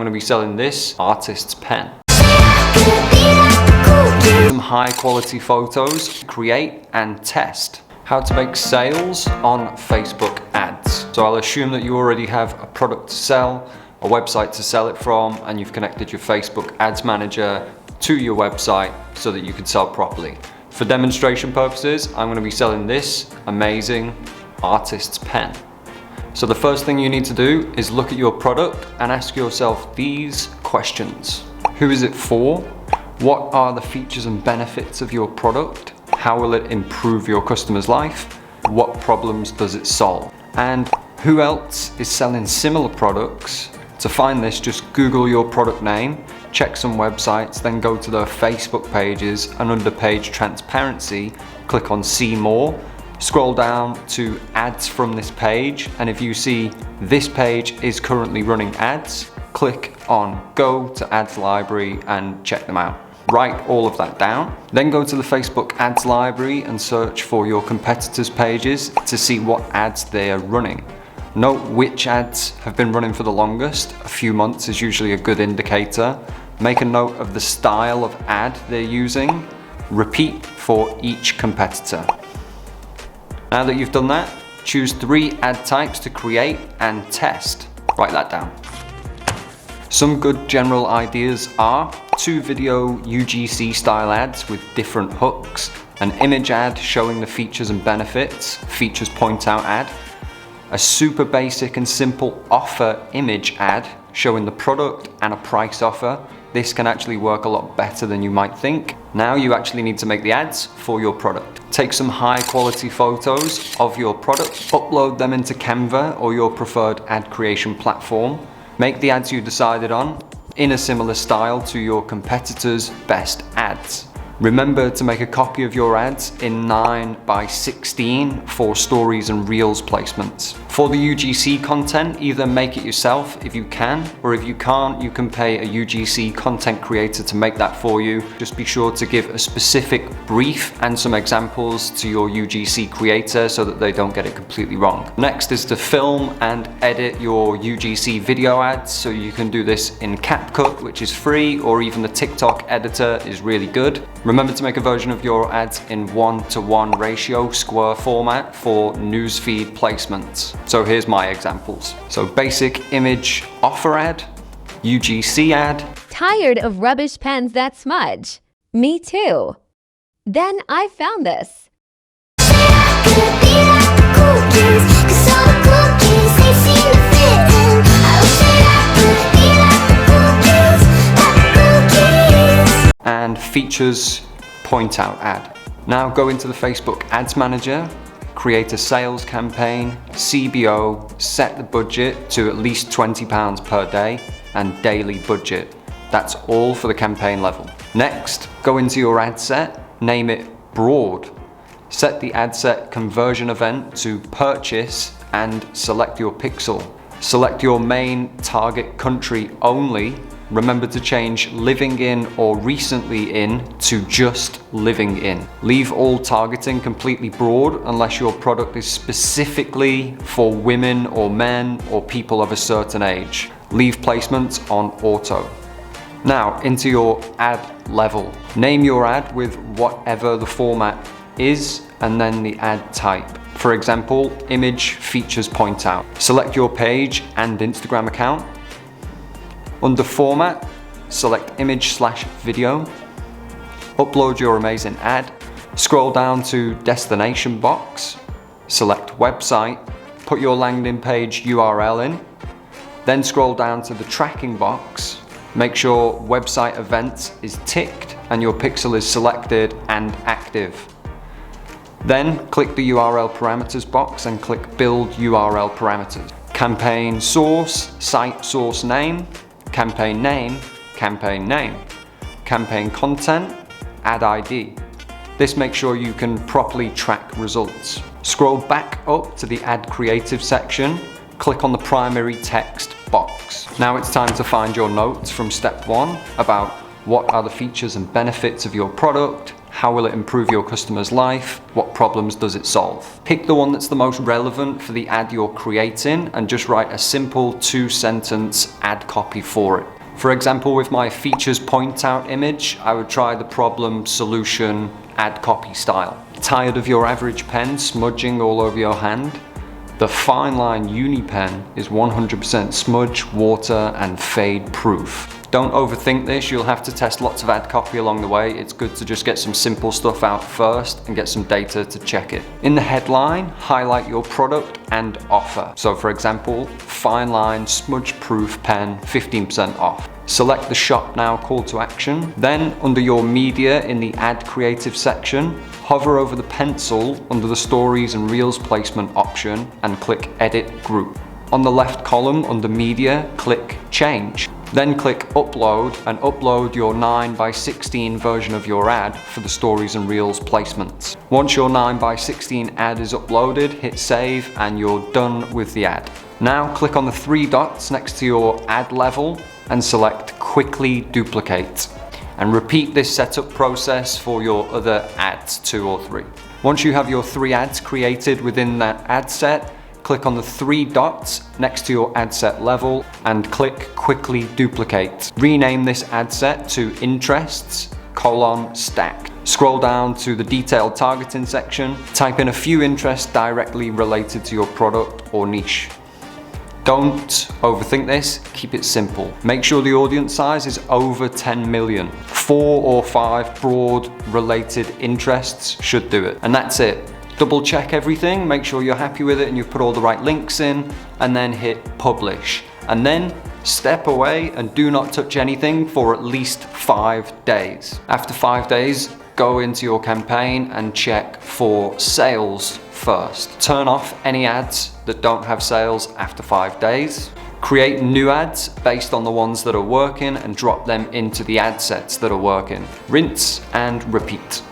going to be selling this artist's pen. Some high quality photos, create and test. How to make sales on Facebook ads. So I'll assume that you already have a product to sell, a website to sell it from, and you've connected your Facebook ads manager to your website so that you can sell properly. For demonstration purposes, I'm going to be selling this amazing artist's pen. So the first thing you need to do is look at your product and ask yourself these questions. Who is it for? What are the features and benefits of your product? How will it improve your customer's life? What problems does it solve? And who else is selling similar products? To find this, just Google your product name, check some websites, then go to their Facebook pages, and under page transparency, click on see more. Scroll down to ads from this page, and if you see this page is currently running ads, click on go to ads library and check them out. Write all of that down. Then go to the Facebook ads library and search for your competitors' pages to see what ads they are running. Note which ads have been running for the longest. A few months is usually a good indicator. Make a note of the style of ad they're using. Repeat for each competitor. Now that you've done that, choose 3 ad types to create and test. Write that down. Some good general ideas are 2 video UGC style ads with different hooks, an image ad showing the features and benefits, features point out ad, a super basic and simple offer image ad showing the product and a price offer. This can actually work a lot better than you might think. Now you actually need to make the ads for your product. Take some high quality photos of your product, upload them into Canva or your preferred ad creation platform. Make the ads you decided on in a similar style to your competitors' best ads. Remember to make a copy of your ads in 9:16 for stories and reels placements. For the UGC content, either make it yourself if you can, or if you can't, you can pay a UGC content creator to make that for you. Just be sure to give a specific brief and some examples to your UGC creator so that they don't get it completely wrong. Next is to film and edit your UGC video ads. So you can do this in CapCut, which is free, or even the TikTok editor is really good. Remember to make a version of your ads in 1:1 ratio square format for newsfeed placements. So here's my examples. So basic image offer ad, UGC ad. Tired of rubbish pens that smudge? Me too. Then I found this. And features point out ad. Now go into the Facebook ads manager, create a sales campaign, CBO, set the budget to at least £20 per day and daily budget. That's all for the campaign level. Next, go into your ad set, name it broad. Set the ad set conversion event to purchase and select your pixel. Select your main target country only. Remember to change living in or recently in to just living in. Leave all targeting completely broad unless your product is specifically for women or men or people of a certain age. Leave placements on auto. Now into your ad level. Name your ad with whatever the format is and then the ad type. For example, image features point out. Select your page and Instagram account. Under format, select image/video. Upload your amazing ad. Scroll down to destination box. Select website. Put your landing page URL in. Then scroll down to the tracking box. Make sure website events is ticked and your pixel is selected and active. Then click the URL parameters box and click build URL parameters. Campaign source, site source name, campaign name, campaign name, campaign content, ad ID. This makes sure you can properly track results. Scroll back up to the ad creative section, click on the primary text box. Now it's time to find your notes from step 1 about what are the features and benefits of your product, How will it improve your customer's life? What problems does it solve? Pick the one that's the most relevant for the ad you're creating and just write a simple 2-sentence ad copy for it. For example, with my features point out image, I would try the problem solution ad copy style. Tired of your average pen smudging all over your hand? The Fine Line Uni Pen is 100% smudge, water and fade proof. Don't overthink this, you'll have to test lots of ad copy along the way. It's good to just get some simple stuff out first and get some data to check it. In the headline, highlight your product and offer. So for example, Fine Line Smudge Proof Pen 15% off. Select the Shop Now call to action. Then under your media in the ad creative section, hover over the pencil under the stories and reels placement option and click edit group. On the left column under media, click change. Then click upload and upload your 9:16 version of your ad for the stories and reels placements. Once your 9:16 ad is uploaded, hit save and you're done with the ad. Now click on the 3 dots next to your ad level and select quickly duplicate. And repeat this setup process for your other ads, 2 or 3. Once you have your 3 ads created within that ad set, click on the 3 dots next to your ad set level and click quickly duplicate. Rename this ad set to interests: stack. Scroll down to the detailed targeting section, type in a few interests directly related to your product or niche. Don't overthink this, keep it simple. Make sure the audience size is over 10 million. 4 or 5 broad related interests should do it. And that's it. Double check everything, make sure you're happy with it and you've put all the right links in, and then hit publish. And then step away and do not touch anything for at least 5 days. After 5 days, go into your campaign and check for sales first. Turn off any ads that don't have sales after 5 days. Create new ads based on the ones that are working and drop them into the ad sets that are working. Rinse and repeat.